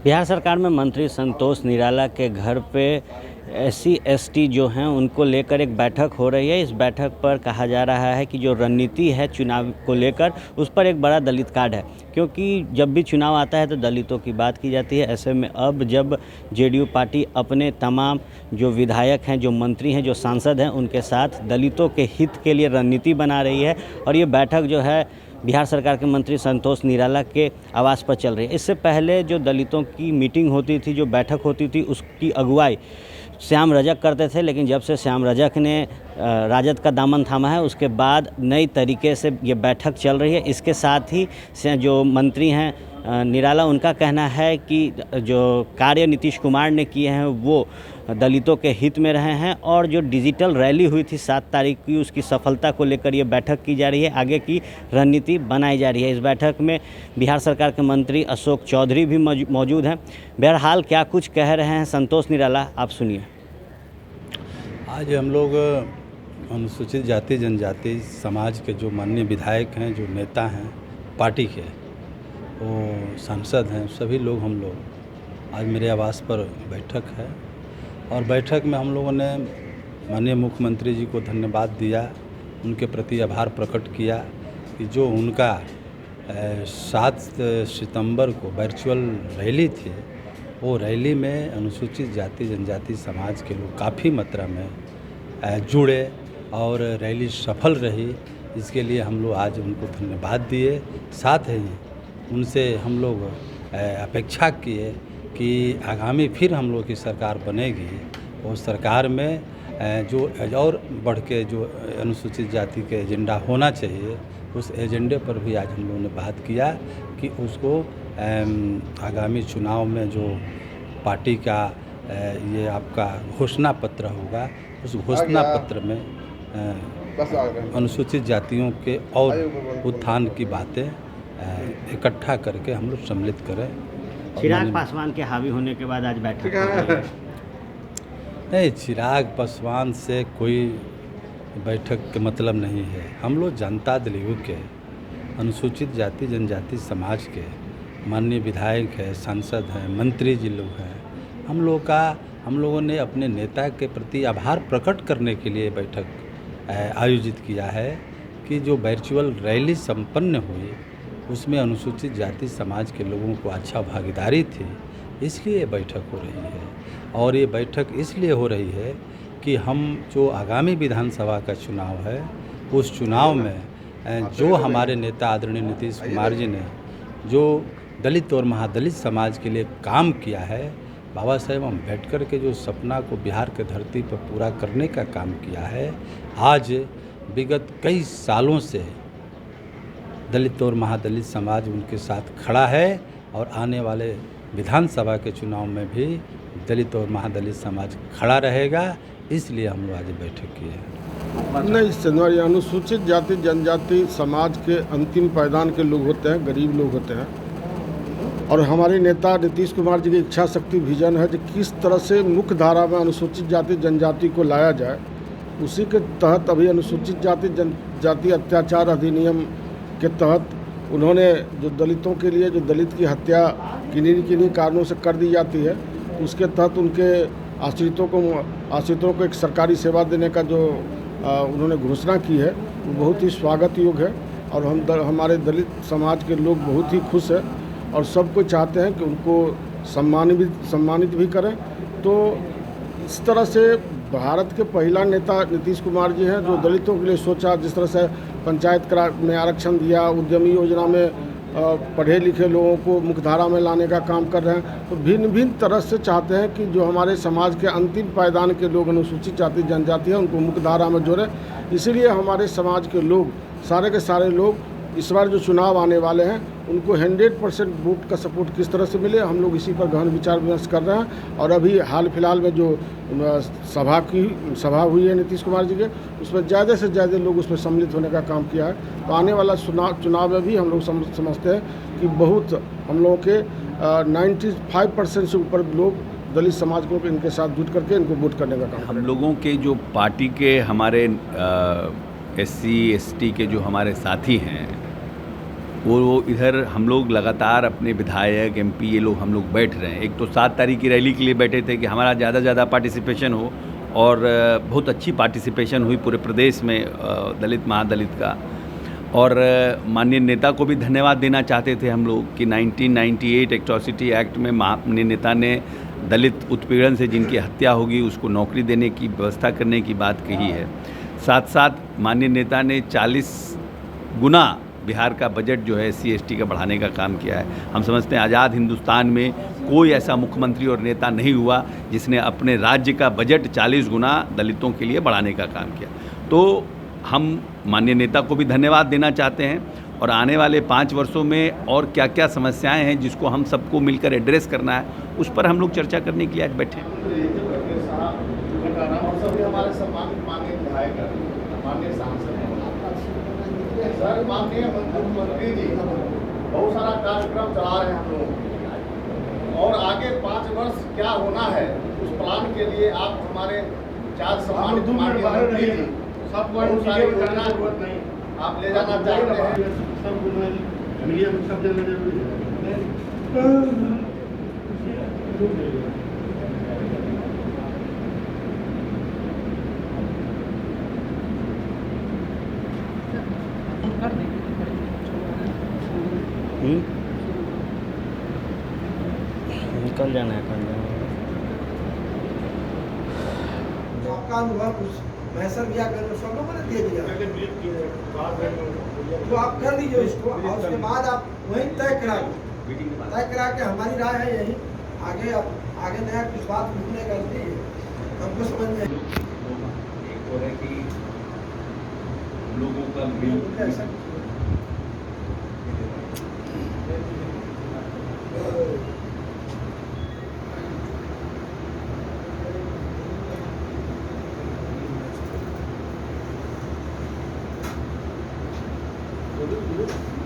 बिहार सरकार में मंत्री संतोष निराला के घर पे SC/ST जो हैं उनको लेकर एक बैठक हो रही है। इस बैठक पर कहा जा रहा है कि जो रणनीति है चुनाव को लेकर उस पर एक बड़ा दलित कार्ड है, क्योंकि जब भी चुनाव आता है तो दलितों की बात की जाती है। ऐसे में अब जब JDU पार्टी अपने तमाम जो विधायक हैं, जो मंत्री हैं, जो सांसद हैं, उनके साथ दलितों के हित के लिए रणनीति बना रही है और ये बैठक जो है बिहार सरकार के मंत्री संतोष निराला के आवास पर चल रही है। इससे पहले जो दलितों की मीटिंग होती थी, जो बैठक होती थी, उसकी अगुवाई श्याम रजक करते थे, लेकिन जब से श्याम रजक ने राजद का दामन थामा है उसके बाद नई तरीके से ये बैठक चल रही है। इसके साथ ही जो मंत्री हैं निराला, उनका कहना है कि जो कार्य नीतीश कुमार ने किए हैं वो दलितों के हित में रहे हैं और जो डिजिटल रैली हुई थी 7 तारीख की, उसकी सफलता को लेकर ये बैठक की जा रही है, आगे की रणनीति बनाई जा रही है। इस बैठक में बिहार सरकार के मंत्री अशोक चौधरी भी मौजूद हैं। बहरहाल क्या कुछ कह रहे हैं संतोष निराला, आप सुनिए। आज हम लोग अनुसूचित जाति जनजाति समाज के जो माननीय विधायक हैं, जो नेता हैं पार्टी के, वो सांसद हैं, सभी लोग हम लोग आज मेरे आवास पर बैठक है और बैठक में हम लोगों ने माननीय मुख्यमंत्री जी को धन्यवाद दिया, उनके प्रति आभार प्रकट किया कि जो उनका 7 सितंबर को वर्चुअल रैली थी, वो रैली में अनुसूचित जाति जनजाति समाज के लोग काफ़ी मात्रा में जुड़े और रैली सफल रही। इसके लिए हम लोग आज उनको धन्यवाद दिए। साथ ही उनसे हम लोग अपेक्षा किए कि आगामी फिर हम लोग की सरकार बनेगी, उस सरकार में जो और बढ़ के जो अनुसूचित जाति के एजेंडा होना चाहिए, उस एजेंडे पर भी आज हम लोगों ने बात किया कि उसको आगामी चुनाव में जो पार्टी का ये आपका घोषणा पत्र होगा, उस घोषणा पत्र में अनुसूचित जातियों के और उत्थान की बातें इकट्ठा करके हम लोग सम्मिलित करें। चिराग पासवान के हावी होने के बाद आज बैठक हो रही है। नहीं, चिराग पासवान से कोई बैठक के मतलब नहीं है। हम लोग जनता दल यू के अनुसूचित जाति जनजाति समाज के माननीय विधायक हैं, सांसद हैं, मंत्री जी लोग हैं। हम लोगों ने अपने नेता के प्रति आभार प्रकट करने के लिए बैठक आयोजित किया है कि जो वर्चुअल रैली संपन्न हुई उसमें अनुसूचित जाति समाज के लोगों को अच्छा भागीदारी थी, इसलिए ये बैठक हो रही है। और ये बैठक इसलिए हो रही है कि हम जो आगामी विधानसभा का चुनाव है, उस चुनाव में जो हमारे नेता आदरणीय नीतीश कुमार जी ने जो दलित और महादलित समाज के लिए काम किया है, बाबा साहेब अम्बेडकर के जो सपना को बिहार के धरती पर पूरा करने का काम किया है, आज विगत कई सालों से दलित और महादलित समाज उनके साथ खड़ा है और आने वाले विधानसभा के चुनाव में भी दलित और महादलित समाज खड़ा रहेगा। इसलिए हम लोग आज बैठक की है। नहीं, अनुसूचित जाति जनजाति समाज के अंतिम पायदान के लोग होते हैं, गरीब लोग होते हैं और हमारे नेता नीतीश कुमार जी की इच्छा शक्ति विजन है कि किस तरह से मुख्य धारा में अनुसूचित जाति जनजाति को लाया जाए। उसी के तहत अभी अनुसूचित जाति जनजाति अत्याचार अधिनियम के तहत उन्होंने जो दलितों के लिए जो दलित की हत्या किन्हीं कारणों से कर दी जाती है, उसके तहत उनके आश्रितों को एक सरकारी सेवा देने का जो उन्होंने घोषणा की है, वो बहुत ही स्वागत योग्य है और हमारे दलित समाज के लोग बहुत ही खुश हैं और सब कोई चाहते हैं कि उनको सम्मानित भी करें। तो इस तरह से भारत के पहला नेता नीतीश कुमार जी हैं जो दलितों के लिए सोचा, जिस तरह से पंचायत में आरक्षण दिया, उद्यमी योजना में पढ़े लिखे लोगों को मुख्यधारा में लाने का काम कर रहे हैं। तो भिन्न तरह से चाहते हैं कि जो हमारे समाज के अंतिम पायदान के लोग अनुसूचित जाति जनजाति हैं उनको मुख्यधारा में जोड़ें। इसीलिए हमारे समाज के लोग सारे के सारे लोग इस बार जो चुनाव आने वाले हैं उनको 100% वोट का सपोर्ट किस तरह से मिले, हम लोग इसी पर गहन विचार विमर्श कर रहे हैं। और अभी हाल फिलहाल में जो सभा हुई है नीतीश कुमार जी के, उसमें ज़्यादा से ज़्यादा लोग उसमें सम्मिलित होने का काम किया है। तो आने वाला चुनाव में भी हम लोग समझते हैं कि बहुत हम लोगों के 95% से ऊपर लोग दलित समाज को इनके साथ जुट करके इनको वोट करने का काम। हम लोगों के जो पार्टी के हमारे SC/ST के जो हमारे साथी हैं, वो इधर हम लोग लगातार अपने विधायक एमपी ये लोग हम लोग बैठ रहे हैं। एक तो 7 तारीख की रैली के लिए बैठे थे कि हमारा ज़्यादा से ज़्यादा पार्टिसिपेशन हो, और बहुत अच्छी पार्टिसिपेशन हुई पूरे प्रदेश में दलित महादलित का। और माननीय नेता को भी धन्यवाद देना चाहते थे हम लोग कि 1998 एट्रॉसिटी एक्ट में माननीय नेता ने दलित उत्पीड़न से जिनकी हत्या होगी उसको नौकरी देने की व्यवस्था करने की बात कही है। साथ साथ माननीय नेता ने 40 गुना बिहार का बजट जो है SC/ST का बढ़ाने का काम किया है। हम समझते हैं आज़ाद हिंदुस्तान में कोई ऐसा मुख्यमंत्री और नेता नहीं हुआ जिसने अपने राज्य का बजट 40 गुना दलितों के लिए बढ़ाने का काम किया। तो हम माननीय नेता को भी धन्यवाद देना चाहते हैं, और आने वाले 5 वर्षों में और क्या क्या समस्याएं हैं जिसको हम सबको मिलकर एड्रेस करना है, उस पर हम लोग चर्चा करने के लिए आज बैठे हैं। सर, माननीय मुख्यमंत्री जी बहुत सारा कार्यक्रम चला रहे हैं हम लोग, और आगे 5 वर्ष क्या होना है उस प्लान के लिए आप हमारे 4 सम्मानित माननीय मंत्री जी बहुत सारी योजना आप ले जाना चाहते हैं। निकल जाना है कल जाना है। आपका अनुभव उस महसर बिया कर सब लोगों ने दे दिया, तो आप कर दीजिए उसको, और उसके बाद आप वहीं तय करा के हमारी राय है यही, आगे नया कुछ बात भूलने कर दीजिए, हमको समझ में एक तो है कि लोगों का Thank you.